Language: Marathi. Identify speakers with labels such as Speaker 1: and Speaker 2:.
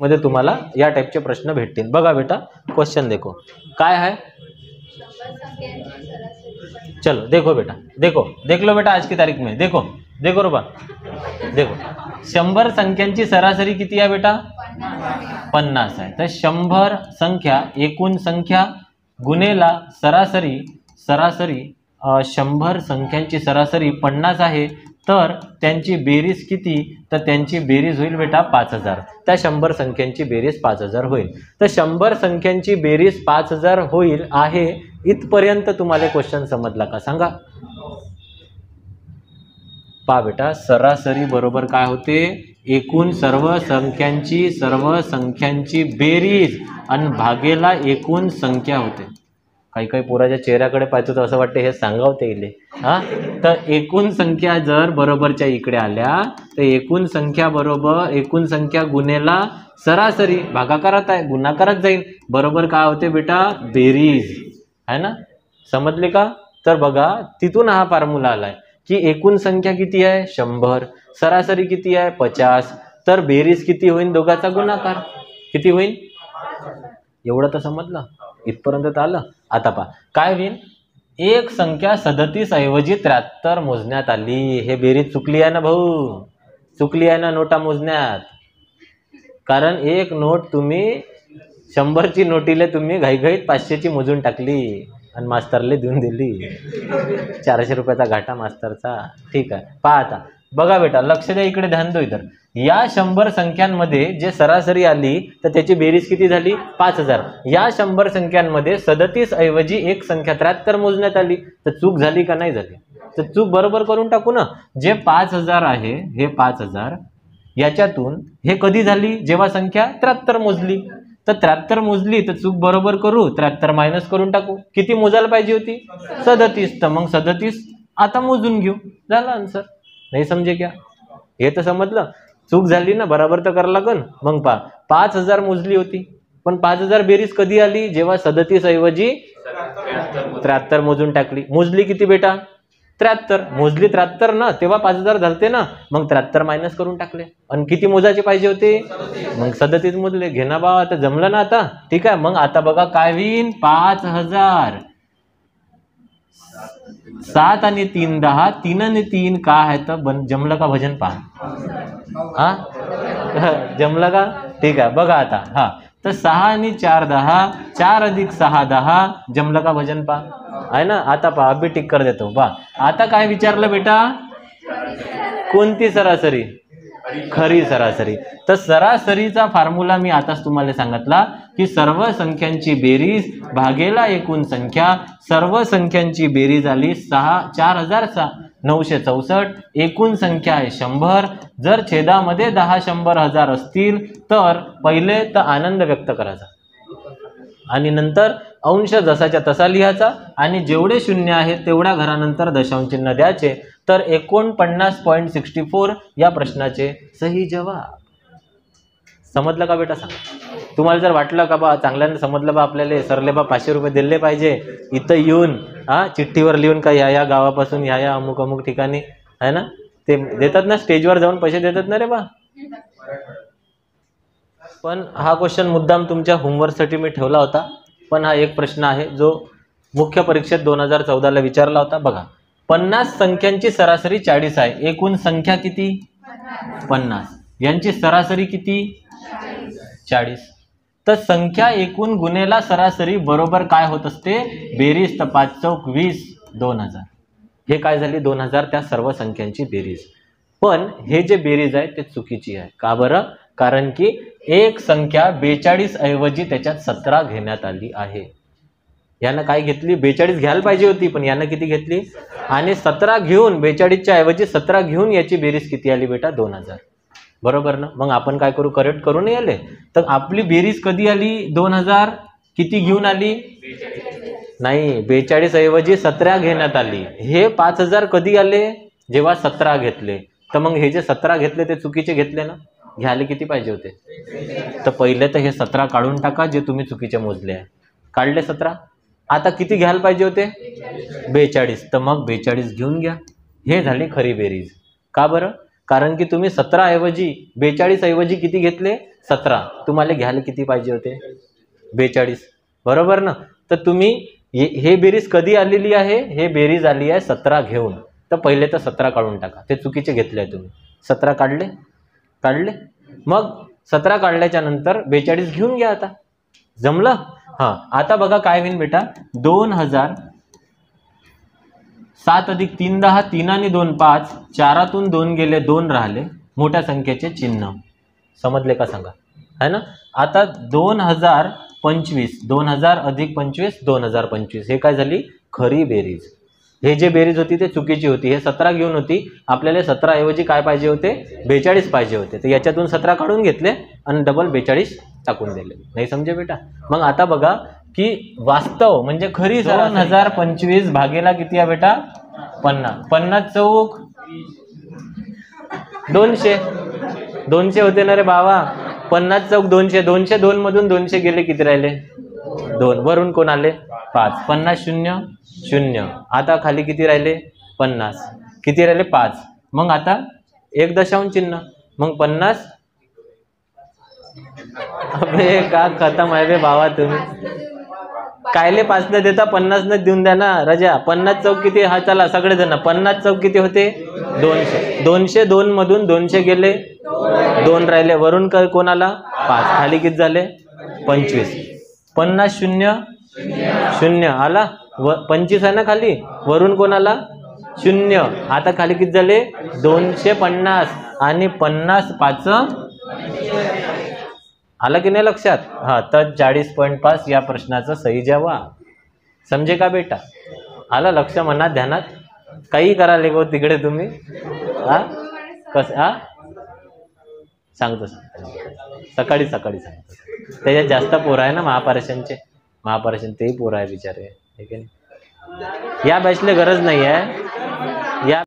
Speaker 1: मध्ये तुम्हाला या टाइपचे प्रश्न भेटतील। बघा बेटा क्वेश्चन देखो काय है, चलो देखो बेटा, देखो देख लो बेटा आज की तारीख में, देखो देखो रुबा, देखो 100 संख्यांची सरासरी किती आहे बेटा 50 आहे। तर 100 संख्या एकूण संख्या गुणेला सरासरी, सरासरी 100 संख्यांची सरासरी 50 आहे, तर त्यांची बेरीज किती, तर त्यांची बेरीज होईल बेटा 5000। त्या 100 संख्यांची बेरीज 5000 होईल। तर 100 संख्यांची बेरीज 5000 होईल आहे, इथपर्यंत तुम्हाला क्वेश्चन समजला का सांगा। पहा बेटा सरासरी बरोबर काय होते, एकूण सर्व संख्यांची बेरीज आणि भागेला एकूण संख्या होते। काही काही पोराच्या चेहऱ्याकडे पाहतो तर असं वाटतं हे सांगावते इले हा। तर एकूण संख्या जर बरोबरच्या इकडे आल्या तर एकूण संख्या बरोबर एकूण संख्या गुणेला सरासरी भागाकारात आहे, गुणाकारात जाईल, बरोबर काय होते बेटा बेरीज है ना, समजले का। तर बघा तिथून हा फॉर्म्युला आलाय की एकूण संख्या किती आहे 100, सरासरी किती आहे 50, तर बेरीज किती होईल दोघाचा गुणाकार किती होईल, एवढं तर समजलं, इथपर्यंत तर आलं। आता पहा काय होईल, एक संख्या 37 ऐवजी 73 मोजण्यात आली, हे बेरीज चुकली आहे ना भाऊ, चुकली आहे ना नोटा मोजण्यात, कारण एक नोट तुम्ही 100ची नोटीले तुम्ही घाईघाईत 500ची मोजून टाकली आणि मास्तरले देऊन दिली, 400 रुपयाचा घाटा मास्तरचा। ठीक आहे पहा आता बघा बेटा लक्ष द्या इकडे, ध्यान दो इधर, या 100 संख्यांमध्ये जे सरासरी आली तर त्याची बेरीज किती झाली 5000। या 100 संख्यांमध्ये 37 ऐवजी एक संख्या 73 मोजण्यात आली, तर चूक झाली का नाही झाली, तर चूक बरोबर करून टाकू ना। जे 5000 आहे हे 5000, याच्यातून हे कधी झाली जेव्हा संख्या 73 मोजली, तर 73 मोजली तर चूक बरोबर करू, 73 मायनस करून टाकू, किती मोजायला पाहिजे होती 37, तर मग 37 आता मोजून घेऊ, झालं आन्सर। नाही समजे क्या, हे तर समजलं, चूक झाली ना बरोबर तर करावं लागन। मग पहा 5000 मोजली होती, पण 5000 बेरीज कधी आली जेव्हा 37 ऐवजी 73 मोजून टाकली, मोजली किती बेटा 73, मोजली 73 ना तेव्हा 5000 झालते ना, मग 73 मायनस करून टाकले आणि किती मोजायचे पाहिजे होते, मग 37 मोजले, घे ना बा आता जमलं ना आता। ठीक आहे मग आता बघा काय होईल 5000, 7 आणि 3 10, 3 आणि 3 काय आहे तर जमलं का भजन पहा हा जमलं का। ठीक आहे बघा आता हा, तर 6 आणि 4 10, 4 अधिक 6 10, जमलं का भजन पहा आहे ना। आता पहा अभी टिक कर देतो पहा। आता काय विचारलं बेटा, कोणती सरासरी, खरी सरासरी। तर सरासरीचा फॉर्म्युला मी आताच तुम्हाला सांगितला की सर्व संख्यांची बेरीज भागेला एकूण संख्या, सर्व संख्यांची बेरीज आली 4964, एकूण संख्या आहे 100, जर छेदामध्ये 10 100 1000 असतील तर पहिले तर आनंद व्यक्त करायचा आणि नंतर अंश जसाच्या तसा लिहायचा आणि जेवढे शून्य आहेत तेवढ्या घरानंतर दशांश चिन्ह द्यायचे, तर 49.64 या प्रश्नाचे सही जवाब। समजलं का बेटा सांगा। तुम्हाला जर वाटलं का बा चांगल्याने समजलं बा आपल्याला सरले बा 500 रुपये दिले पाहिजे, इथं येऊन चिठ्ठीवर लिहून का या गावापासून या अमुक अमुक ठिकाणी आहे ना, ते देतात ना स्टेजवर जाऊन पैसे देतात ना रे बा। पण हा क्वेश्चन मुद्दाम तुमच्या होमवर्कसाठी मी ठेवला होता, पण हा एक प्रश्न आहे जो मुख्य परीक्षेत 2014ला विचारला होता। बघा 50 संख्यांची सरासरी 40 आहे, एकूण संख्या किती 50, यांची सरासरी किती 40, तर संख्या एकूण गुणेला सरासरी बरोबर काय होत असते बेरीज, तर 5 चौक 20 2000, हे काय झाली 2000 त्या सर्व संख्यांची बेरीज। पण हे जे बेरीज आहे ते चुकीची आहे, का बरं, कारण की एक संख्या 42 ऐवजी त्याच्यात 17 घेण्यात आली आहे। यानं काय घेतली 42 घ्यायला पाहिजे होती, पण यानं किती घेतली आणि 17 घेऊन 42च्या ऐवजी 17 घेऊन याची बेरीज किती आली बेटा 2000, बरोबर ना। मग आपण काय करू, करेक्ट करू नाही आले, तर आपली बेरीज कधी आली 2000, किती घेऊन आली नाही 42 ऐवजी 17 घेण्यात आली। हे 5000 कधी आले जेव्हा 17 घेतले, तर मग हे जे 17 घेतले ते चुकीचे घेतले ना, घ्यायला किती पाहिजे होते, तर पहिले तर हे 17 काढून टाका जे तुम्ही चुकीचे मोजले आहे, काढले 17, आता किती घ्यायला पाहिजे होते 42, तर मग 42 घेऊन घ्या, हे झाली खरी बेरीज। का बरं, कारण की तुम्ही 17 ऐवजी 42 ऐवजी किती घेतले? 17. तुम्हाला घ्यायला किती पाहिजे होते? 42. बरोबर ना? तर तुम्ही हे बेरीज कधी आलेली आहे? हे बेरीज आली आहे 17 घेऊन. तर पहिले तर 17 काढून टाका. ते चुकीचे घेतले आहे तुम्ही. 17 काढले. मग 17 काढल्याच्या नंतर 42 घेऊन घ्या. आता जमलं? हां, आता बघा काय होईल बेटा. 2000 7 अधिक 3 10, 3 आणि 2 5, 4तून 2 गेले, 2 राहिले, मोठ्या संख्येचे चिन्ह. समजले का सांगा? है ना? आता 2025, 2000 अधिक 25, 2025 हे काय झाली? खरी बेरीज. हे जे बेरीज होती ते चुकीची होती. हे 17 घेऊन होती. आपल्याला 17 ऐवजी काय पाहिजे होते? 42 पाहिजे होते. तर याच्यातून 17 काढून घेतले आणि डबल 42 टाकून दिले. नाही समजे बेटा? मग आता बघा की वास्तव म्हणजे खरी 2025 भागेला किती आहे बेटा? 50. 50 चौक 200. 200 होते ना रे बाबा. 50 चौक 200. 202 मधून 200 गेले, किती राहिले? 2. वरून कोण आले? 5. 50 0 0. आता खाली किती राहिले? 50. किती राहिले? 5. मग आता एक दशांश चिन्ह. मग 50. अबे का खतम आहे बे बाबा तुम्ही. कायले 5 न देता 50 न देऊन द्या ना राजा. 50 चौक किती? हा चला सगळेजण. 50 चौक किती होते? 200. 202 मधून 200 गेले, 2 राहिले, वरून कोण आला? 5. खाली किती झाले? 25. 50 0 0 आला, 25 आहे ना खाली, वरून कोण आला? 0. आता खाली किती झाले? 250 आणि 50 5 आला की नाही लक्षात? हा, तर 40.5 या प्रश्नाचा सही जवाब. समजे का बेटा? आला लक्ष मनात ध्यानात? काही करा लेगो तिकडे तुम्ही. हा कस हा सांगतो सकाळी सांगतो. त्याच्यात जास्त पोरं आहे ना महापरीक्षण तेही पोरं आहे बिचारे. ठीक आहे. या बॅचला गरज नाही आहे. या